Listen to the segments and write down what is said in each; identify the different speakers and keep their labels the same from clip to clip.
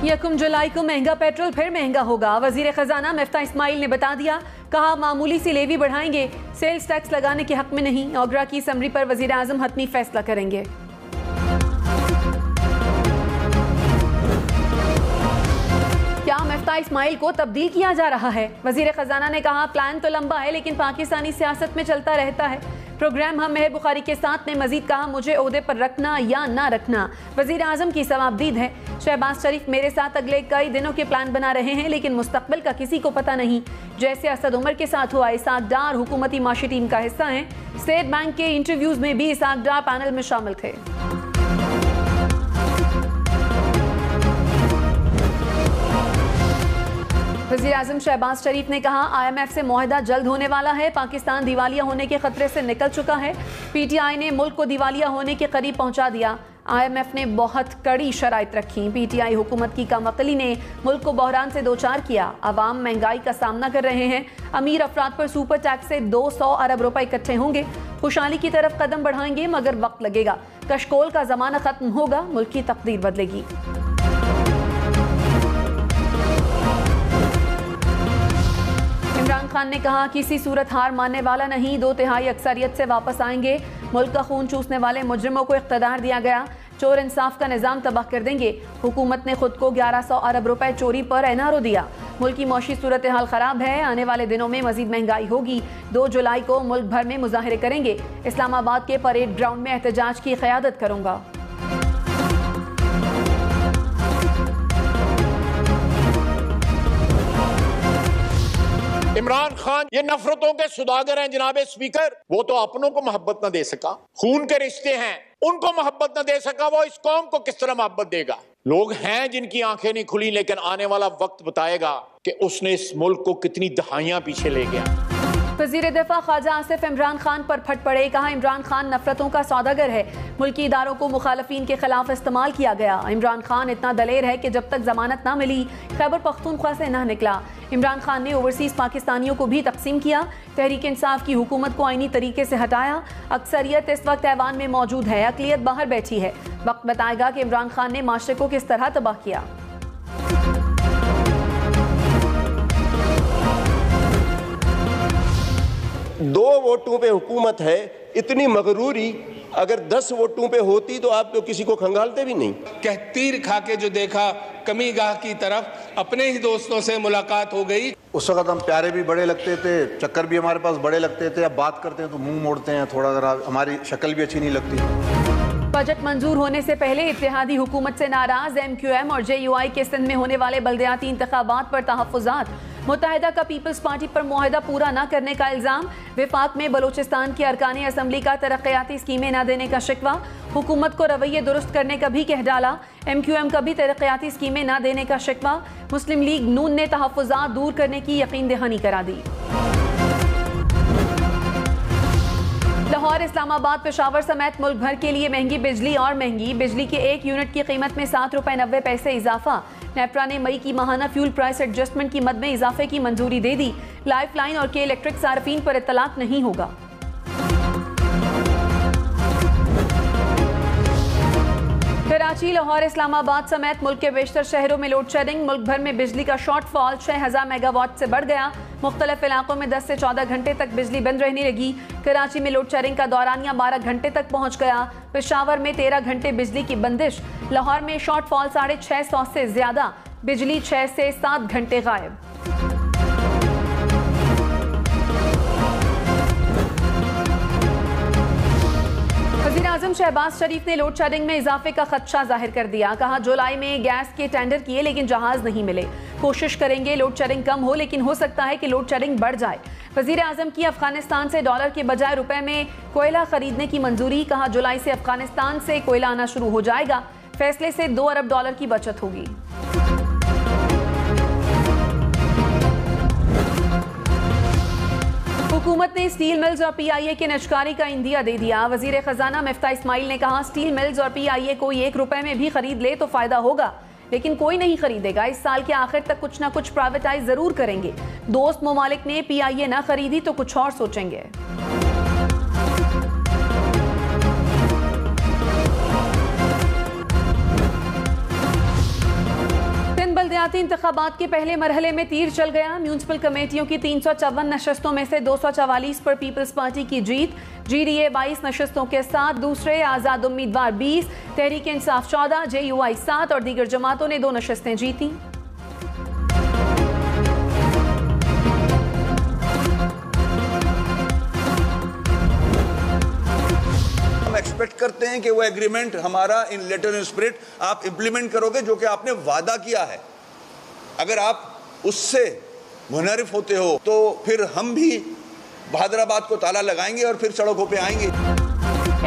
Speaker 1: 1 जुलाई को महंगा पेट्रोल फिर महंगा होगा। वजीर खजाना मिफ्ता इस्माइल ने बता दिया, कहा मामूली सी लेवी बढ़ाएंगे, सेल्स टैक्स लगाने के हक में नहीं। ओगरा की असम्बली पर वजीर आजम हतमी फैसला करेंगे। क्या मिफ्ता इस्माइल को तब्दील किया जा रहा है? वजीर खजाना ने कहा, प्लान तो लंबा है लेकिन पाकिस्तानी सियासत में चलता रहता है। प्रोग्राम हम मेहर बुखारी के साथ ने मजीद कहा, मुझे ओहदे पर रखना या ना रखना वजीर आजम की सवाबदीद है। शहबाज शरीफ मेरे साथ अगले कई दिनों के प्लान बना रहे हैं लेकिन मुस्तकबिल का किसी को पता नहीं। जैसे असद उमर के साथ हुआ, इसाक डार हुकूमती माशी टीम का हिस्सा हैं। स्टेट बैंक के इंटरव्यूज में भी इसाक डार पैनल में शामिल थे। वज़ीर आज़म शहबाज शरीफ ने कहा, IMF से मुआहदा जल्द होने वाला है। पाकिस्तान दिवालिया होने के खतरे से निकल चुका है। PTI ने मुल्क को दिवालिया होने के करीब पहुंचा दिया। IMF ने बहुत कड़ी शराइत रखी। PTI हुकूमत की कमअक्ली ने मुल्क को बहरान से दो चार किया। अवाम महंगाई का सामना कर रहे हैं। अमीर अफराद पर सुपर टैक्स से 200 अरब रुपए इकट्ठे होंगे। खुशहाली की तरफ कदम बढ़ाएंगे मगर वक्त लगेगा। कशकोल का जमाना खत्म होगा, मुल्क की तकदीर बदलेगी। इमरान खान ने कहा, किसी सूरत हार मानने वाला नहीं, 2/3 अक्सरियत से वापस आएंगे। मुल्क का खून चूसने वाले मुजरिमों को इख्तियार दिया गया। चोर इंसाफ का निज़ाम तबाह कर देंगे। हुकूमत ने खुद को 1100 अरब रुपए चोरी पर NRO दिया। मुल्क की मौशी सूरत हाल खराब है। आने वाले दिनों में मजीद महंगाई होगी। 2 जुलाई को मुल्क भर में मुजाहरे करेंगे। इस्लामाबाद के परेड ग्राउंड में एहतजाज की क़यादत करूंगा।
Speaker 2: इमरान खान ये नफरतों के सुदागर हैं जनाब स्पीकर। वो तो अपनों को मोहब्बत न दे सका, खून के रिश्ते हैं उनको मोहब्बत न दे सका, वो इस कौम को किस तरह मोहब्बत देगा? लोग हैं जिनकी आंखें नहीं खुली, लेकिन आने वाला वक्त बताएगा कि उसने इस मुल्क को कितनी दहाइयां पीछे ले गया।
Speaker 1: वज़ीर दिफा ख्वाजा आसिफ इमरान खान पर फट पड़े। कहा, इमरान खान नफरतों का सौदागर है। मुल्की इदारों को मुखालफीन के खिलाफ इस्तेमाल किया गया। इमरान खान इतना दलेर है कि जब तक जमानत ना मिली खैबर पख्तूनख्वा से ना निकला। इमरान खान ने ओवरसीज पाकिस्तानियों को भी तकसीम किया। तहरीक इंसाफ की हुकूमत को आईनी तरीके से हटाया। अक्सरियत इस वक्त ऐवान में मौजूद है, अकलियत बाहर बैठी है। वक्त बताएगा कि इमरान खान ने माशरे को किस तरह तबाह किया।
Speaker 3: दो वोटों पे हुकूमत है, इतनी मगरूरी अगर 10 वोटों पे होती तो आप तो किसी को खंगालते भी नहीं।
Speaker 4: कहतीर खा के जो देखा कमी गाह की तरफ, अपने ही दोस्तों से मुलाकात हो गई।
Speaker 5: उस वक्त हम प्यारे भी बड़े लगते थे, चक्कर भी हमारे पास बड़े लगते थे। अब बात करते हैं तो मुंह मोड़ते हैं, थोड़ा जरा हमारी शक्ल भी अच्छी नहीं लगती।
Speaker 1: बजट मंजूर होने से पहले इत्तेहादी हुकूमत से नाराज MQM और JUI के सिंध में होने वाले बल्दियाती इंतखाबात पर तहफ़्फ़ुज़ात। मुत्तहिदा का पीपल्स पार्टी पर मुआहदा पूरा न करने का इल्ज़ाम। विफाक में बलोचिस्तान की अरकानी असम्बली का तरक्याती स्कीमें न देने का शिकवा। हुकूमत को रवैये दुरुस्त करने का भी कह डाला। MQM का भी तरक्याती स्कीमें न देने का शिकवा। मुस्लिम लीग नून ने तहफ़्फ़ुज़ात दूर करने की यकीन दहानी करा दी। लाहौर, इस्लामाबाद, पेशावर समेत मुल्क भर के लिए महंगी बिजली और महंगी। बिजली के 1 यूनिट की कीमत में 7 रुपए 90 पैसे इजाफा। नेपरा ने मई की माहाना फ्यूल प्राइस एडजस्टमेंट की मद में इजाफे की मंजूरी दे दी। लाइफ लाइन और के इलेक्ट्रिक सार्फिन पर इत्तलाक नहीं होगा। कराची, लाहौर, इस्लामाबाद समेत मुल्क के बेशतर शहरों में लोड शेडिंग। मुल्क भर में बिजली का शॉर्टफॉल 6000 मेगावाट से बढ़ गया। मुख्तलिफ इलाकों में 10 से 14 घंटे तक बिजली बंद रहने लगी। कराची में लोड शेडिंग का दौरानिया 12 घंटे तक पहुंच गया। पेशावर में 13 घंटे बिजली की बंदिश। लाहौर में शॉर्टफॉल 650 से ज्यादा। बिजली 6 से 7 घंटे गायब। वज़ीर आज़म शहबाज शरीफ ने लोड शेडिंग में इजाफे का खदशा जाहिर कर दिया। कहा, जुलाई में गैस के टेंडर किए लेकिन जहाज नहीं मिले। कोशिश करेंगे लोड शेडिंग कम हो, लेकिन हो सकता है कि लोड शेडिंग बढ़ जाए। वज़ीर आज़म की अफगानिस्तान से डॉलर के बजाय रुपए में कोयला खरीदने की मंजूरी। कहा, जुलाई से अफगानिस्तान से कोयला आना शुरू हो जाएगा। फैसले से 2 अरब डॉलर की बचत होगी। हुकूमत ने स्टील मिल्स और PIA के निजकारी का इंदिया दे दिया। वजीर खजाना मिफ्ता इस्माइल ने कहा, स्टील मिल्स और PIA कोई 1 रुपए में भी खरीद ले तो फायदा होगा, लेकिन कोई नहीं खरीदेगा। इस साल के आखिर तक कुछ ना कुछ प्राइवेटाइज जरूर करेंगे। दोस्त ममालिक ने PIA ना खरीदी तो कुछ और सोचेंगे। बलदियाती इंतखाबात के पहले मरहले में तीर चल गया। म्यूनिसिपल कमेटियों की 354 नशस्तों में से 244 पर पीपल्स पार्टी की जीत। GDA 22 नशस्तों के साथ दूसरे, आज़ाद उम्मीदवार 20, तहरीक इंसाफ 14, JUI 7 और दीगर जमातों ने 2 नशस्तें जीती।
Speaker 6: एक्सपेक्ट करते हैं कि वो एग्रीमेंट हमारा इन लेटर इन स्पिरिट आप इंप्लीमेंट करोगे, जो कि आपने वादा किया है। अगर आप उससे मुनहरिफ होते हो तो फिर हम भी बहादुराबाद को ताला लगाएंगे और फिर सड़कों पे आएंगे।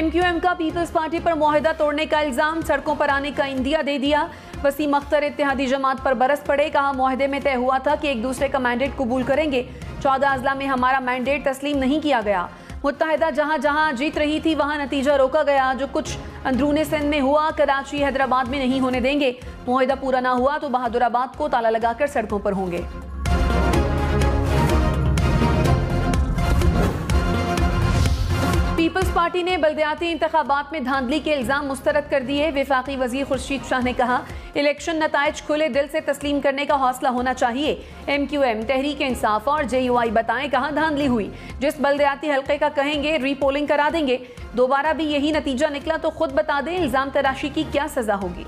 Speaker 1: MQM का पीपल्स पार्टी पर मुआहिदा तोड़ने का इल्जाम, सड़कों पर आने का इंदिया दे दिया। वसीम अख्तर इत्तेहादी जमात पर बरस पड़े, कहा मुआहदे में तय हुआ था कि एक दूसरे का मैंडेट कबूल करेंगे। 14 अजला में हमारा मैंडेट तस्लीम नहीं किया गया। मुत्तहिदा जहां जहां जीत रही थी वहां नतीजा रोका गया। जो कुछ अंदरूनी सिंध में हुआ कराची हैदराबाद में नहीं होने देंगे। मुआहिदा पूरा ना हुआ तो बहादुराबाद को ताला लगाकर सड़कों पर होंगे। पीपल्स पार्टी ने बलदियाती इंतखाबात में धांधली के इल्जाम मुस्तरद कर दिए। वफाकी वजीर खुर्शीद शाह ने कहा, इलेक्शन नताइज खुले दिल से तस्लीम करने का हौसला होना चाहिए। MQM, तहरीक इंसाफ और JUI बताएं कहां धांधली हुई। जिस बलदियाती हल्के का कहेंगे रीपोलिंग करा देंगे। दोबारा भी यही नतीजा निकला तो खुद बता दें इल्जाम तराशी की क्या सजा होगी।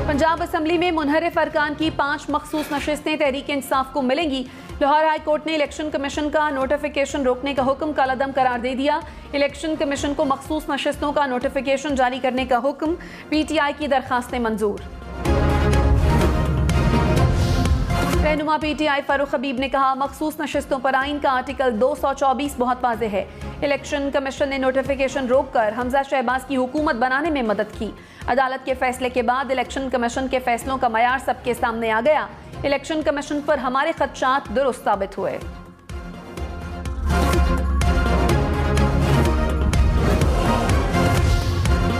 Speaker 1: पंजाब असम्बली में मुनहरिफ अरकान की 5 मखसूस नशिस्तें तहरीक इंसाफ को मिलेंगी। लाहौर हाई कोर्ट ने इलेक्शन कमीशन का नोटिफिकेशन रोकने का हुक्म कालादम करार दे दिया। इलेक्शन कमीशन को मखसूस नशिस्तों का नोटिफिकेशन जारी करने का हुक्म। PTI की दरखास्तें मंजूर। रहनुमा PTI फारूक हबीब ने कहा, मखसूस नशिस्तों पर आइन का आर्टिकल 224 बहुत वाज़ेह है। इलेक्शन कमीशन ने नोटिफिकेशन रोककर हमजा शहबाज की हुकूमत बनाने में मदद की। अदालत के फैसले के बाद इलेक्शन कमीशन के फैसलों का मयार सबके सामने आ गया। इलेक्शन कमीशन पर हमारे खदशात दुरुस्त साबित हुए।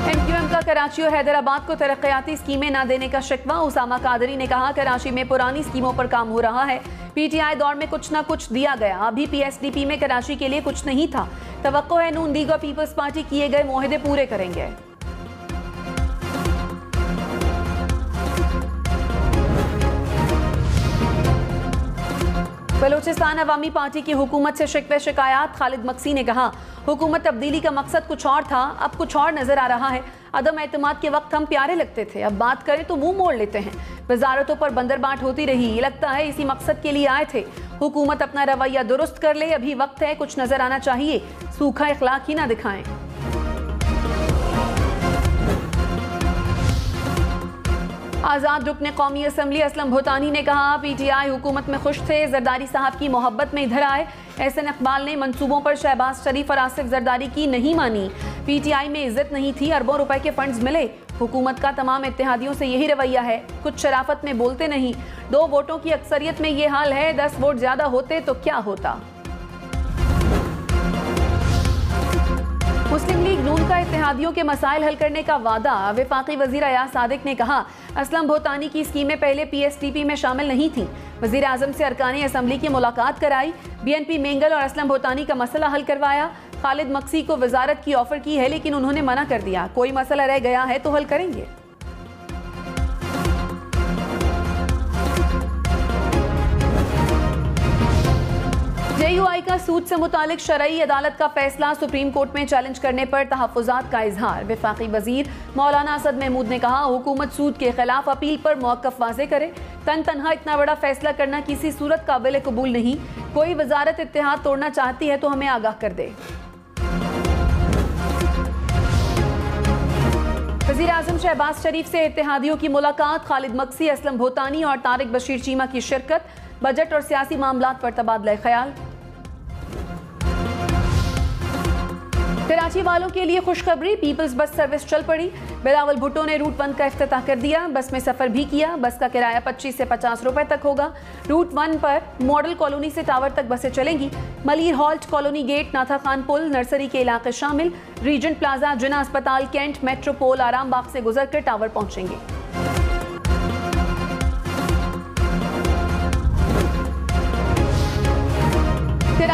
Speaker 1: MQM का कराची और हैदराबाद को तरक्याती स्कीमें न देने का शिकवा। उसामा कादरी ने कहा, कराची में पुरानी स्कीमों पर काम हो रहा है। PTI दौर में कुछ न कुछ दिया गया। अभी PSDP में कराची के लिए कुछ नहीं था। तवक्को है नून लीग और पीपल्स पार्टी किए गए मुआहदे पूरे करेंगे। बलूचिस्तान अवामी पार्टी की हुकूमत से शिकवे शिकायत। खालिद मक्सी ने कहा, हुकूमत तब्दीली का मकसद कुछ और था, अब कुछ और नजर आ रहा है। अदम एतमाद के वक्त हम प्यारे लगते थे, अब बात करें तो मुंह मोड़ लेते हैं। वजारतों पर बंदरबाट होती रही, लगता है इसी मकसद के लिए आए थे। हुकूमत अपना रवैया दुरुस्त कर ले, अभी वक्त है, कुछ नजर आना चाहिए। सूखा इखलाक ही ना दिखाएं। आज़ाद रुकने कौमी असम्बली असलम भूटानी ने कहा, PTI हुकूमत में खुश थे, जरदारी साहब की मोहब्बत में इधर आए। एहसन इकबाल ने मंसूबों पर शहबाज शरीफ और आसिफ जरदारी की नहीं मानी। PTI में इज्जत नहीं थी, अरबों रुपए के फंड्स मिले। हुकूमत का तमाम इत्तेहादियों से यही रवैया है, कुछ शराफत में बोलते नहीं। 2 वोटों की अक्सरियत में ये हाल है, 10 वोट ज्यादा होते तो क्या होता। मुस्लिम लीग नून का इत्तेहादियों के मसाइल हल करने का वादा। वफाकी वजीर अयाज सादिक ने कहा, असलम भूटानी की स्कीमें पहले PSDP में शामिल नहीं थी। वजीर आजम से अरकानी असम्बली की मुलाकात कराई। BNP मेंगल और असलम भूटानी का मसला हल करवाया। खालिद मक्सी को वजारत की ऑफर की है, लेकिन उन्होंने मना कर दिया। कोई मसला रह गया है तो हल करेंगे। JUI का सूद से मुतालिक शरई अदालत का फैसला सुप्रीम कोर्ट में चैलेंज करने पर तहफ़्फ़ुज़ात का इजहार। वफाकी वजीर मौलाना असद महमूद ने कहा, हुकूमत सूद के खिलाफ अपील पर मौक़िफ़ वाज़ेह करे। तनहा इतना बड़ा फैसला करना किसी सूरत काबिल कबूल नहीं। कोई वजारत इत्तेहाद तोड़ना चाहती है तो हमें आगाह कर दे। वज़ीर आज़म शहबाज शरीफ से इत्तेहादियों की मुलाकात। खालिद मक्सी, असलम भूटानी और तारिक बशीर चीमा की शिरकत। बजट और सियासी मामलात पर तबादला ख्याल। कराची वालों के लिए खुशखबरी, पीपल्स बस सर्विस चल पड़ी। बिलावल भुट्टो ने रूट 1 का इफ्तिताह कर दिया। बस में सफर भी किया। बस का किराया 25 से 50 रुपए तक होगा। रूट 1 पर मॉडल कॉलोनी से टावर तक बसें चलेंगी। मलीर हॉल्ट, कॉलोनी गेट, नाथा खान पुल, नर्सरी के इलाके शामिल। रीजेंट प्लाजा, जिना अस्पताल, कैंट, मेट्रोपोल, आराम बाग से गुजरकर टावर पहुंचेंगे।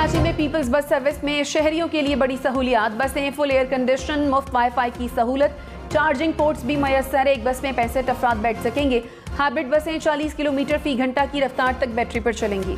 Speaker 1: कराची में पीपल्स बस सर्विस में शहरियों के लिए बड़ी सहूलियात। बसें फुल एयर कंडीशन, मुफ्त वाईफाई की सहूलत, चार्जिंग पोर्ट्स भी मैसर। एक बस में 65 अफराद बैठ सकेंगे। हाइब्रिड बसें 40 किलोमीटर फी घंटा की रफ्तार तक बैटरी पर चलेंगी।